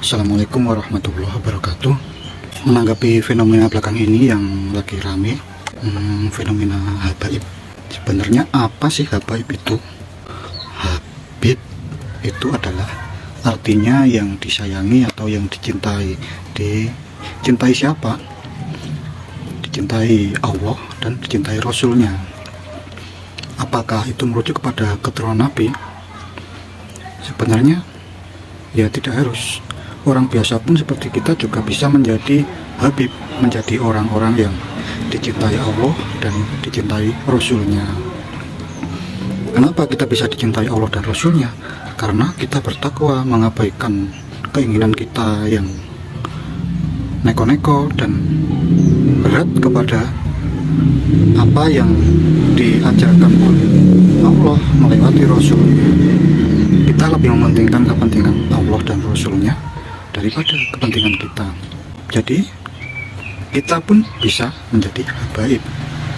Assalamualaikum warahmatullahi wabarakatuh. Menanggapi fenomena belakang ini yang lagi rame, fenomena habaib. Sebenarnya apa sih habaib itu? Habib itu adalah artinya yang disayangi atau yang dicintai. Dicintai siapa? Dicintai Allah dan dicintai Rasulnya. Apakah itu merujuk kepada keturunan Nabi? Sebenarnya ya tidak harus. Orang biasa pun seperti kita juga bisa menjadi habib, menjadi orang-orang yang dicintai Allah dan dicintai Rasulnya. Kenapa kita bisa dicintai Allah dan Rasulnya? Karena kita bertakwa, mengabaikan keinginan kita yang neko-neko dan berat kepada apa yang diajarkan oleh Allah melewati Rasul. Kita lebih mementingkan kepentingan Allah dan Rasulnya daripada kepentingan kita. Jadi kita pun bisa menjadi habaib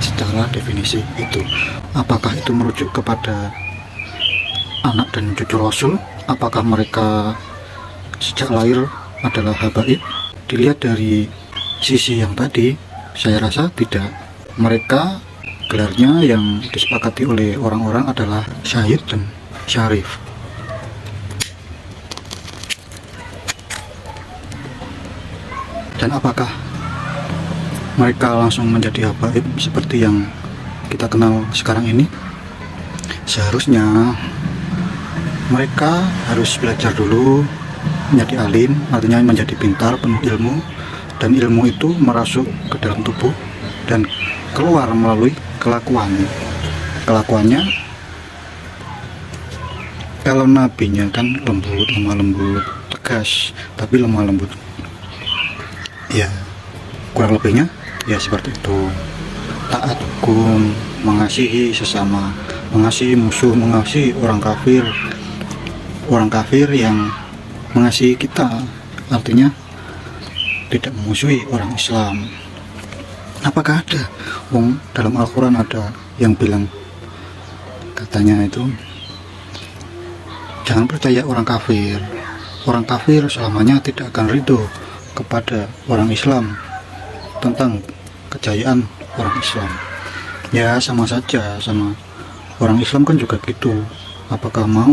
secara definisi itu. Apakah itu merujuk kepada anak dan cucu Rasul? Apakah mereka sejak lahir adalah habaib? Dilihat dari sisi yang tadi, saya rasa tidak. Mereka gelarnya yang disepakati oleh orang-orang adalah syahid dan syarif. Dan apakah mereka langsung menjadi habaib seperti yang kita kenal sekarang ini? Seharusnya mereka harus belajar dulu menjadi alim, artinya menjadi pintar, penuh ilmu, dan ilmu itu merasuk ke dalam tubuh dan keluar melalui kelakuan. Kelakuannya, kalau nabinya kan lembut, lemah lembut, tegas, tapi lemah lembut. Ya, kurang lebihnya ya seperti itu. Taat hukum, mengasihi sesama, mengasihi musuh, mengasihi orang kafir yang mengasihi kita, artinya tidak memusuhi orang Islam. Apakah ada dalam Al-Quran ada yang bilang, katanya itu, jangan percaya orang kafir selamanya tidak akan ridho kepada orang Islam tentang kejayaan orang Islam. Ya sama saja, sama orang Islam kan juga gitu. Apakah mau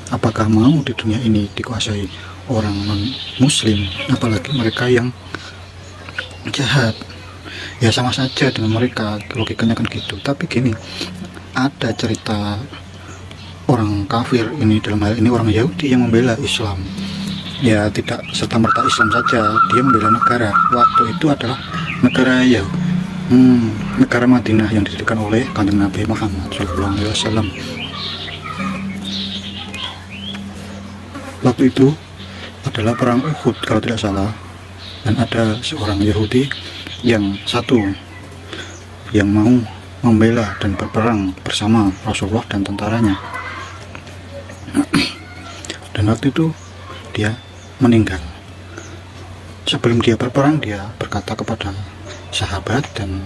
apakah mau di dunia ini dikuasai orang non muslim, apalagi mereka yang jahat? Ya sama saja dengan mereka, logikanya kan gitu. Tapi gini, ada cerita orang kafir ini, dalam hal ini orang Yahudi yang membela Islam. Ya tidak serta-merta Islam saja, dia membela negara. Waktu itu adalah negara negara Madinah yang didirikan oleh Kanjeng Nabi Muhammad SAW. Waktu itu adalah perang Uhud kalau tidak salah, dan ada seorang Yahudi yang mau membela dan berperang bersama Rasulullah dan tentaranya. Dan waktu itu dia meninggal. Sebelum dia berperang, dia berkata kepada sahabat dan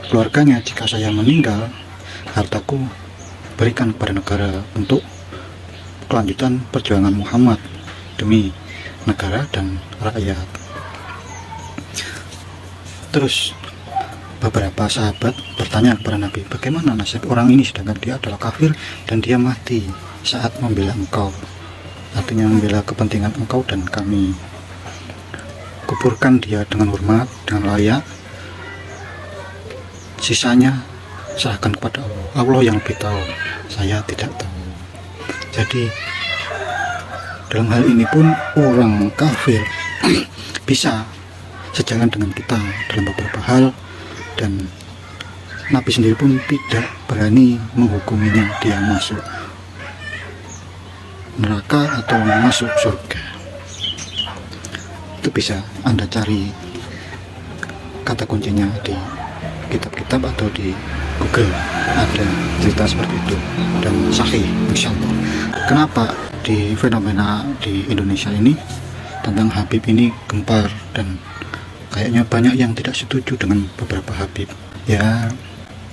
keluarganya, jika saya meninggal, hartaku berikan kepada negara untuk kelanjutan perjuangan Muhammad demi negara dan rakyat. Terus beberapa sahabat bertanya kepada Nabi, bagaimana nasib orang ini sedangkan dia adalah kafir dan dia mati saat membela engkau, artinya membela kepentingan engkau dan kami. Kuburkan dia dengan hormat, dengan layak, sisanya serahkan kepada Allah. Allah yang lebih tahu, saya tidak tahu. Jadi dalam hal ini pun orang kafir bisa sejalan dengan kita dalam beberapa hal, dan Nabi sendiri pun tidak berani menghukuminya dia masuk neraka atau masuk surga. Itu bisa Anda cari kata kuncinya di kitab-kitab atau di Google, ada cerita seperti itu dan sahih insyaallah. Kenapa di fenomena di Indonesia ini tentang Habib ini gempar, dan kayaknya banyak yang tidak setuju dengan beberapa Habib? Ya,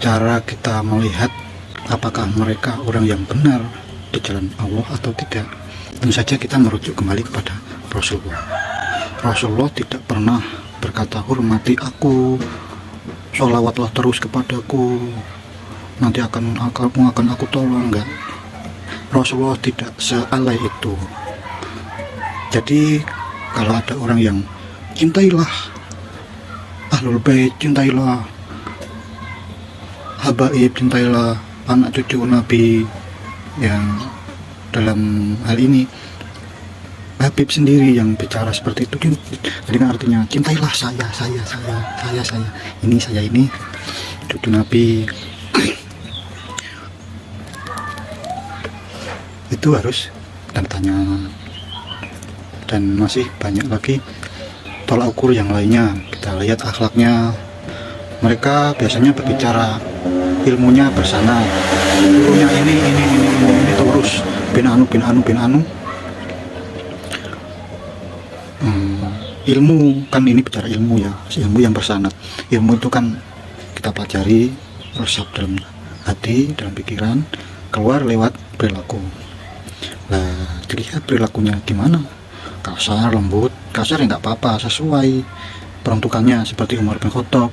cara kita melihat apakah mereka orang yang benar di jalan Allah atau tidak. Tentu saja kita merujuk kembali kepada Rasulullah. Rasulullah tidak pernah berkata hormati aku, sholawatlah terus kepadaku, nanti akan aku tolong. Enggak, Rasulullah tidak sealai itu. Jadi kalau ada orang yang cintailah Ahlul Bait, cintailah habaib, cintailah anak cucu Nabi, yang dalam hal ini Habib sendiri yang bicara seperti itu, jadi kan artinya cintailah saya ini cucu Nabi. Itu harus dan tanya. Dan masih banyak lagi tolak ukur yang lainnya. Kita lihat akhlaknya. Mereka biasanya berbicara, ilmunya bersana, gurunya ini terus bin anu. Ilmu kan ini bicara ilmu ya, ilmu yang bersanad. Ilmu itu kan kita pelajari, resap dalam hati, dalam pikiran, keluar lewat perilaku. Nah, dilihat perilakunya gimana. Kasar, lembut, kasar ya nggak apa-apa, sesuai peruntukannya, seperti Umar bin Khattab.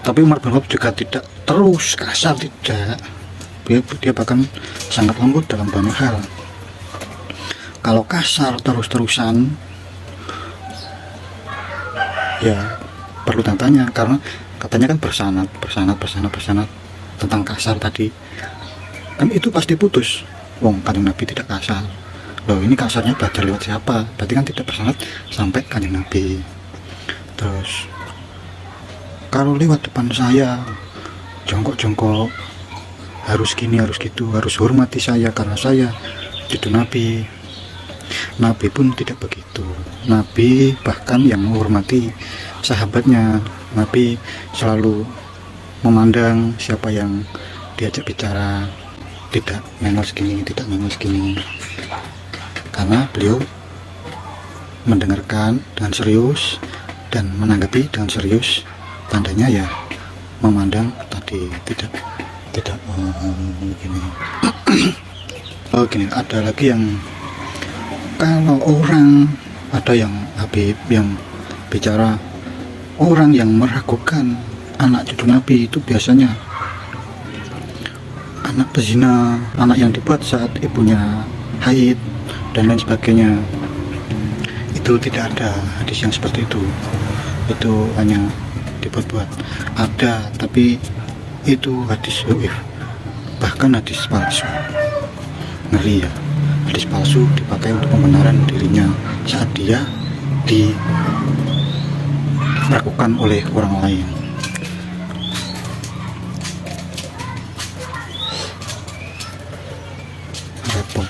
Tapi Umar bin Khattab juga tidak terus kasar, tidak. Dia bahkan sangat lembut dalam banyak hal. Kalau kasar terus-terusan, ya perlu tanya, karena katanya kan bersanad tentang kasar tadi. Kan itu pasti putus. Wong Kanjeng Nabi tidak kasar. Loh, ini kasarnya belajar lewat siapa? Berarti kan tidak bersanad sampai Kanjeng Nabi. Terus kalau lewat depan saya jongkok-jongkok, harus gini, harus gitu, harus hormati saya karena saya cucu Nabi. Nabi pun tidak begitu. Nabi bahkan yang menghormati sahabatnya. Nabi selalu memandang siapa yang diajak bicara, tidak nengok segini, karena beliau mendengarkan dengan serius dan menanggapi dengan serius. Tandanya ya memandang tadi, tidak begini. Oh gini, ada lagi yang kalau orang, ada yang Habib yang bicara orang yang meragukan anak cucu Nabi itu biasanya anak pezina, anak yang dibuat saat ibunya haid dan lain sebagainya. Itu tidak ada hadis yang seperti itu hanya dibuat-buat. Ada, tapi itu hadis dhaif, bahkan hadis palsu. Ngeri ya, hadis palsu dipakai untuk pembenaran dirinya saat dia dilakukan oleh orang lain. Repot.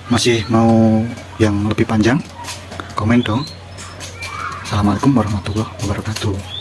Masih mau yang lebih panjang? Komen dong. Assalamualaikum warahmatullahi wabarakatuh.